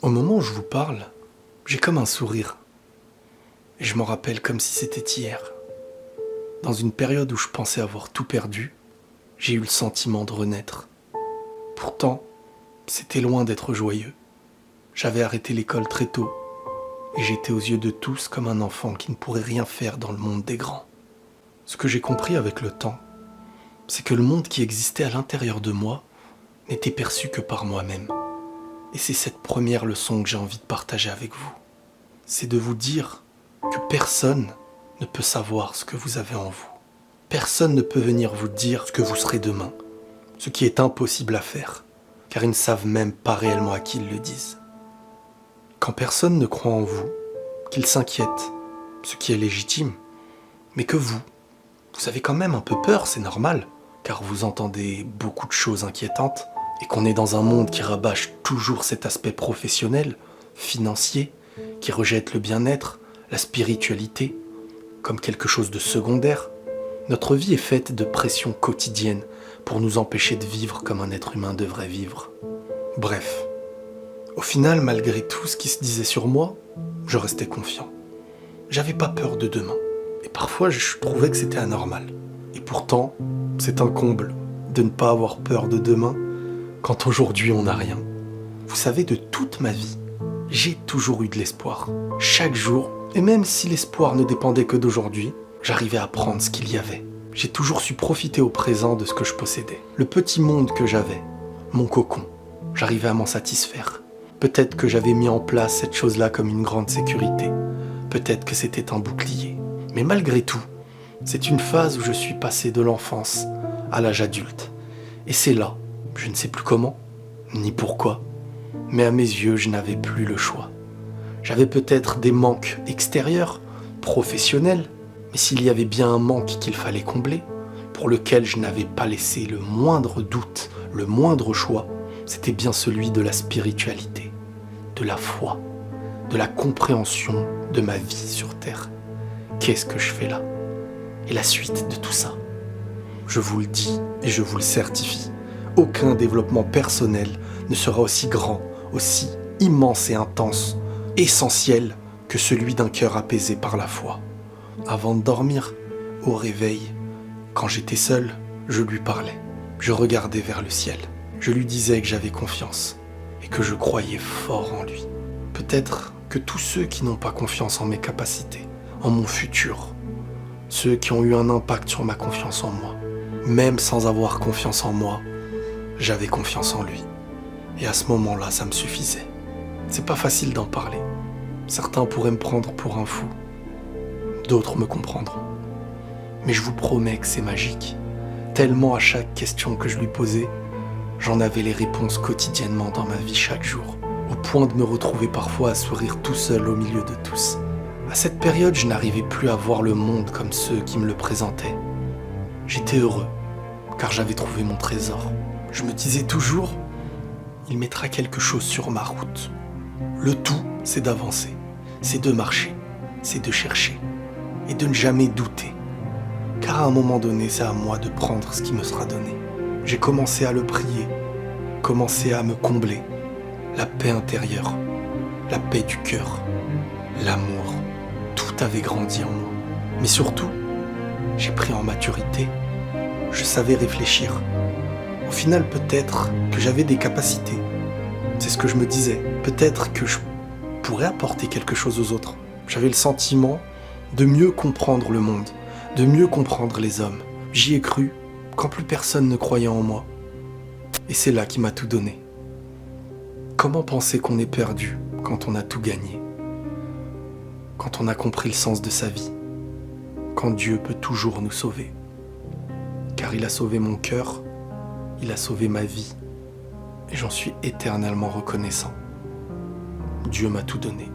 Au moment où je vous parle, j'ai comme un sourire. Et je m'en rappelle comme si c'était hier. Dans une période où je pensais avoir tout perdu, j'ai eu le sentiment de renaître. Pourtant, c'était loin d'être joyeux. J'avais arrêté l'école très tôt, et j'étais aux yeux de tous comme un enfant qui ne pourrait rien faire dans le monde des grands. Ce que j'ai compris avec le temps, c'est que le monde qui existait à l'intérieur de moi n'était perçu que par moi-même. Et c'est cette première leçon que j'ai envie de partager avec vous. C'est de vous dire que personne ne peut savoir ce que vous avez en vous. Personne ne peut venir vous dire ce que vous serez demain, ce qui est impossible à faire, car ils ne savent même pas réellement à qui ils le disent. Quand personne ne croit en vous, qu'ils s'inquiètent, ce qui est légitime, mais que vous avez quand même un peu peur, c'est normal, car vous entendez beaucoup de choses inquiétantes, et qu'on est dans un monde qui rabâche toujours cet aspect professionnel, financier, qui rejette le bien-être, la spiritualité, comme quelque chose de secondaire. Notre vie est faite de pressions quotidiennes pour nous empêcher de vivre comme un être humain devrait vivre. Bref, au final, malgré tout ce qui se disait sur moi, je restais confiant. J'avais pas peur de demain, et parfois je trouvais que c'était anormal. Et pourtant, c'est un comble de ne pas avoir peur de demain quand aujourd'hui on n'a rien. Vous savez, de toute ma vie, j'ai toujours eu de l'espoir. Chaque jour, et même si l'espoir ne dépendait que d'aujourd'hui, j'arrivais à prendre ce qu'il y avait. J'ai toujours su profiter au présent de ce que je possédais. Le petit monde que j'avais, mon cocon, j'arrivais à m'en satisfaire. Peut-être que j'avais mis en place cette chose-là comme une grande sécurité. Peut-être que c'était un bouclier. Mais malgré tout, c'est une phase où je suis passé de l'enfance à l'âge adulte. Et c'est là, je ne sais plus comment, ni pourquoi, mais à mes yeux, je n'avais plus le choix. J'avais peut-être des manques extérieurs, professionnels, mais s'il y avait bien un manque qu'il fallait combler, pour lequel je n'avais pas laissé le moindre doute, le moindre choix, c'était bien celui de la spiritualité, de la foi, de la compréhension de ma vie sur Terre. Qu'est-ce que je fais là? Et la suite de tout ça? Je vous le dis et je vous le certifie, aucun développement personnel ne sera aussi grand, aussi immense et intense, essentiel que celui d'un cœur apaisé par la foi. Avant de dormir, au réveil, quand j'étais seul, je lui parlais. Je regardais vers le ciel. Je lui disais que j'avais confiance et que je croyais fort en lui. Peut-être que tous ceux qui n'ont pas confiance en mes capacités, en mon futur, ceux qui ont eu un impact sur ma confiance en moi, même sans avoir confiance en moi, j'avais confiance en lui. Et à ce moment-là, ça me suffisait. C'est pas facile d'en parler. Certains pourraient me prendre pour un fou. D'autres me comprendront. Mais je vous promets que c'est magique. Tellement à chaque question que je lui posais, j'en avais les réponses quotidiennement dans ma vie chaque jour, au point de me retrouver parfois à sourire tout seul au milieu de tous. À cette période, je n'arrivais plus à voir le monde comme ceux qui me le présentaient. J'étais heureux, car j'avais trouvé mon trésor. Je me disais toujours, il mettra quelque chose sur ma route. Le tout, c'est d'avancer, c'est de marcher, c'est de chercher, et de ne jamais douter. Car à un moment donné, c'est à moi de prendre ce qui me sera donné. J'ai commencé à le prier, commencé à me combler. La paix intérieure, la paix du cœur, l'amour, tout avait grandi en moi. Mais surtout, j'ai pris en maturité. Je savais réfléchir. Au final, peut-être que j'avais des capacités. C'est ce que je me disais. Peut-être que je pourrais apporter quelque chose aux autres. J'avais le sentiment de mieux comprendre le monde, de mieux comprendre les hommes. J'y ai cru quand plus personne ne croyait en moi. Et c'est là qui m'a tout donné. Comment penser qu'on est perdu quand on a tout gagné? Quand on a compris le sens de sa vie? Quand Dieu peut toujours nous sauver? Car il a sauvé mon cœur, il a sauvé ma vie, et j'en suis éternellement reconnaissant. Dieu m'a tout donné.